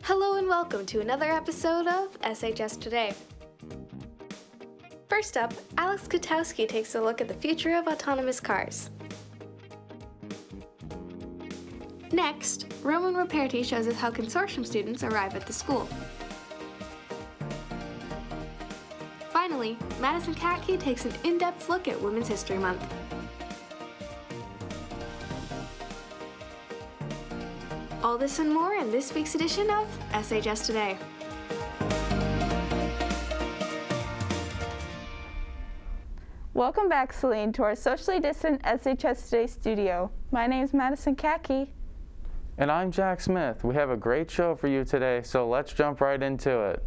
Hello and welcome to another episode of SHS Today. First up, Alex Katke takes a look at the future of autonomous cars. Next, Roman Reperti shows us how consortium students arrive at the school. Finally, Madison Katke takes an in-depth look at Women's History Month. All this and more in this week's edition of SHS Today. Welcome back, Saline, to our socially distant SHS Today studio. My name is Madison Katke. And I'm Jack Smith. We have a great show for you today, so let's jump right into it.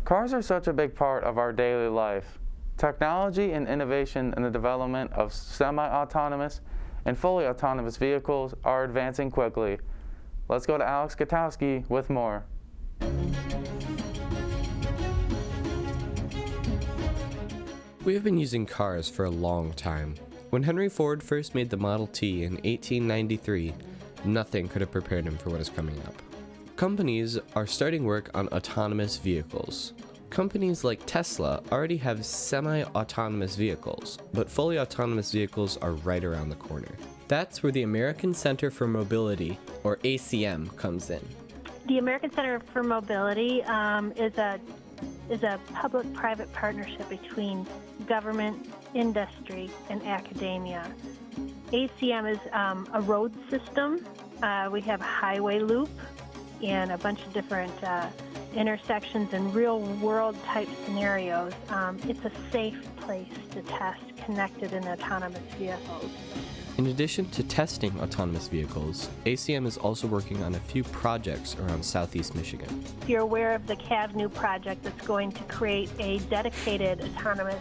Cars are such a big part of our daily life. Technology and innovation in the development of semi-autonomous and fully autonomous vehicles are advancing quickly. Let's go to Alex Katke with more. We have been using cars for a long time. When Henry Ford first made the Model T in 1893, nothing could have prepared him for what is coming up. Companies are starting work on autonomous vehicles. Companies like Tesla already have semi-autonomous vehicles, but fully autonomous vehicles are right around the corner. That's where the American Center for Mobility, or ACM, comes in. The American Center for Mobility is a public-private partnership between government, industry, and academia. ACM is a road system. We have a highway loop and a bunch of different intersections and real-world type scenarios. It's a safe place to test connected and autonomous vehicles. In addition to testing autonomous vehicles, ACM is also working on a few projects around Southeast Michigan. If you're aware of the CAVNU project that's going to create a dedicated autonomous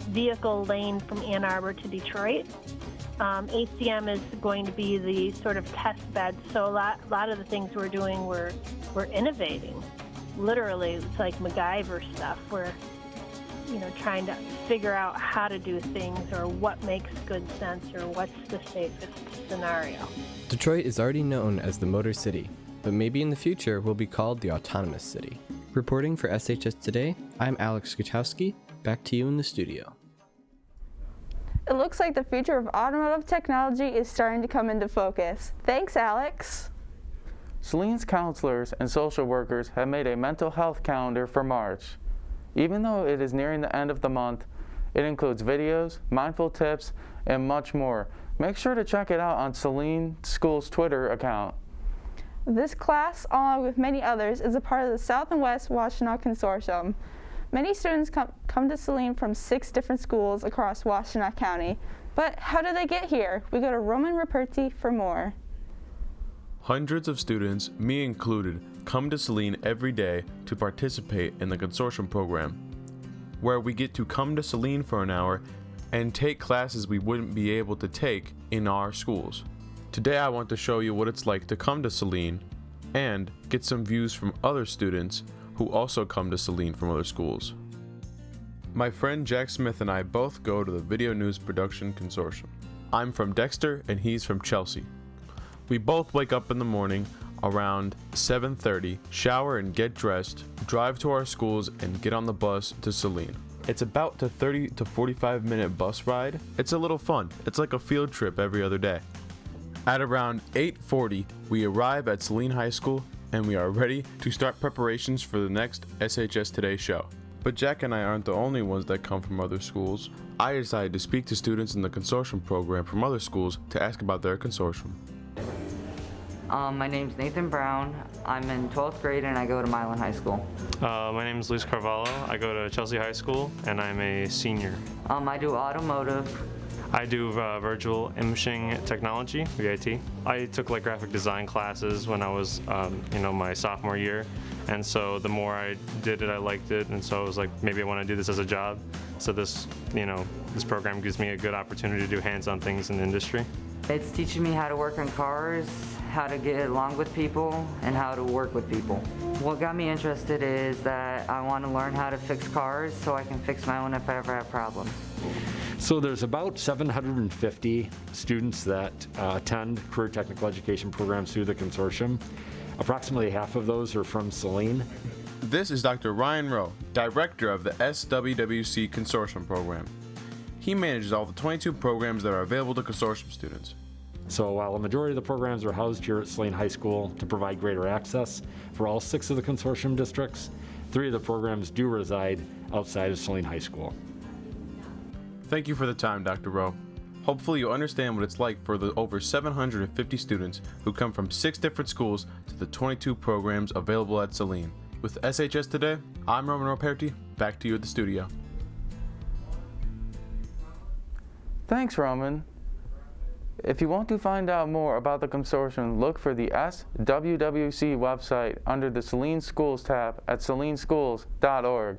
vehicle lane from Ann Arbor to Detroit, ACM is going to be the sort of test bed. So a lot of the things we're doing, we're innovating. Literally, it's like MacGyver stuff. We're trying to figure out how to do things or what makes good sense or what's the safest scenario. Detroit is already known as the Motor City, but maybe in the future will be called the Autonomous City. Reporting for SHS Today, I'm Alex Katke. Back to you in the studio. It looks like the future of automotive technology is starting to come into focus. Thanks, Alex. Saline's counselors and social workers have made a mental health calendar for March. Even though it is nearing the end of the month, it includes videos, mindful tips, and much more. Make sure to check it out on Saline School's Twitter account. This class, along with many others, is a part of the South and West Washtenaw Consortium. Many students come to Saline from 6 different schools across Washtenaw County. But how do they get here? We go to Roman Reperti for more. Hundreds of students, me included, come to Saline every day to participate in the consortium program, where we get to come to Saline for an hour and take classes we wouldn't be able to take in our schools. Today I want to show you what it's like to come to Saline and get some views from other students who also come to Saline from other schools. My friend Jack Smith and I both go to the Video News Production Consortium. I'm from Dexter and he's from Chelsea. We both wake up in the morning around 7:30, shower and get dressed, drive to our schools, and get on the bus to Saline. It's about a 30 to 45 minute bus ride. It's a little fun. It's like a field trip every other day. At around 8:40, we arrive at Saline High School and we are ready to start preparations for the next SHS Today show. But Jack and I aren't the only ones that come from other schools. I decided to speak to students in the consortium program from other schools to ask about their consortium. My name's Nathan Brown. I'm in 12th grade and I go to Milan High School. My name is Luis Carvalho. I go to Chelsea High School and I'm a senior. I do automotive. I do virtual imaging technology, VIT. I took graphic design classes when I was, my sophomore year. And so the more I did it, I liked it. And so I was like, maybe I want to do this as a job. So this program gives me a good opportunity to do hands-on things in the industry. It's teaching me how to work on cars, how to get along with people, and how to work with people. What got me interested is that I want to learn how to fix cars so I can fix my own if I ever have problems. So there's about 750 students that attend career technical education programs through the consortium. Approximately half of those are from Saline. This is Dr. Ryan Rowe, Director of the SWWC Consortium Program. He manages all the 22 programs that are available to consortium students. So while the majority of the programs are housed here at Saline High School to provide greater access for all 6 of the consortium districts, 3 of the programs do reside outside of Saline High School. Thank you for the time, Dr. Rowe. Hopefully you'll understand what it's like for the over 750 students who come from 6 different schools to the 22 programs available at Saline. With SHS Today, I'm Roman Roperti. Back to you at the studio. Thanks, Roman. If you want to find out more about the consortium, look for the SWWC website under the Saline Schools tab at salineschools.org.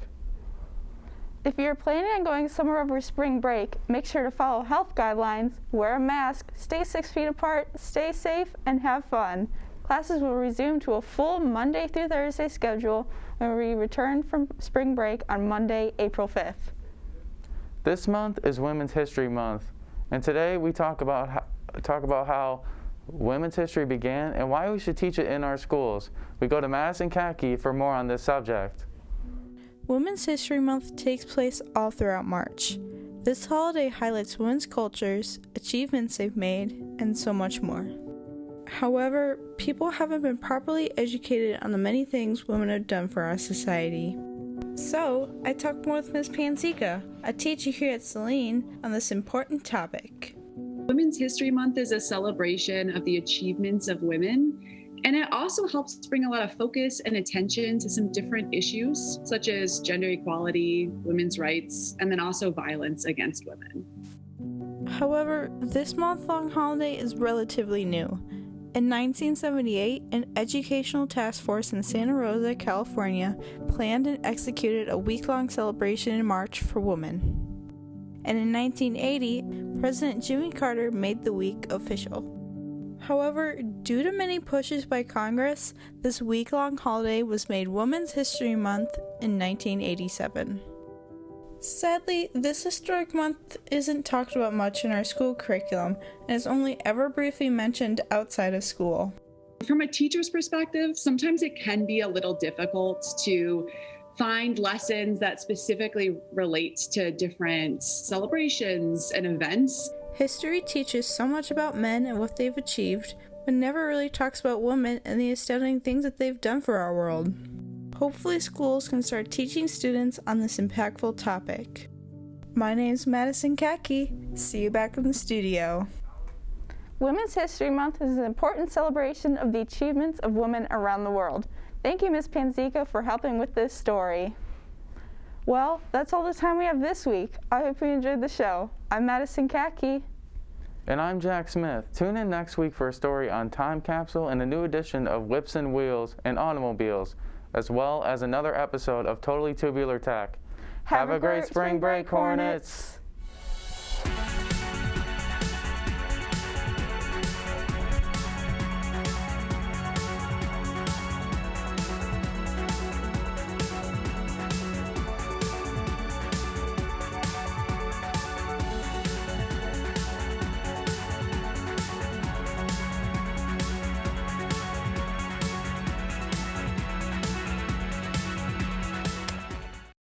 If you're planning on going somewhere over spring break, make sure to follow health guidelines, wear a mask, stay 6 feet apart, stay safe, and have fun. Classes will resume to a full Monday through Thursday schedule when we return from spring break on Monday, April 5th. This month is Women's History Month, and today we talk about how women's history began and why we should teach it in our schools. We go to Madison, Katke for more on this subject. Women's History Month takes place all throughout March. This holiday highlights women's cultures, achievements they've made, and so much more. However, people haven't been properly educated on the many things women have done for our society. So, I talked more with Ms. Panzika, a teacher here at Saline, on this important topic. Women's History Month is a celebration of the achievements of women, and it also helps bring a lot of focus and attention to some different issues, such as gender equality, women's rights, and then also violence against women. However, this month-long holiday is relatively new. In 1978, an educational task force in Santa Rosa, California, planned and executed a week-long celebration in March for women. And in 1980, President Jimmy Carter made the week official. However, due to many pushes by Congress, this week-long holiday was made Women's History Month in 1987. Sadly, this historic month isn't talked about much in our school curriculum and is only ever briefly mentioned outside of school. From a teacher's perspective, sometimes it can be a little difficult to find lessons that specifically relate to different celebrations and events. History teaches so much about men and what they've achieved, but never really talks about women and the astounding things that they've done for our world. Hopefully schools can start teaching students on this impactful topic. My name's Madison Katke. See you back in the studio. Women's History Month is an important celebration of the achievements of women around the world. Thank you, Ms. Panzika, for helping with this story. Well, that's all the time we have this week. I hope you enjoyed the show. I'm Madison Katke. And I'm Jack Smith. Tune in next week for a story on time capsule and a new edition of Whips and Wheels and Automobiles, as well as another episode of Totally Tubular Tech. Have a great spring break, Hornets!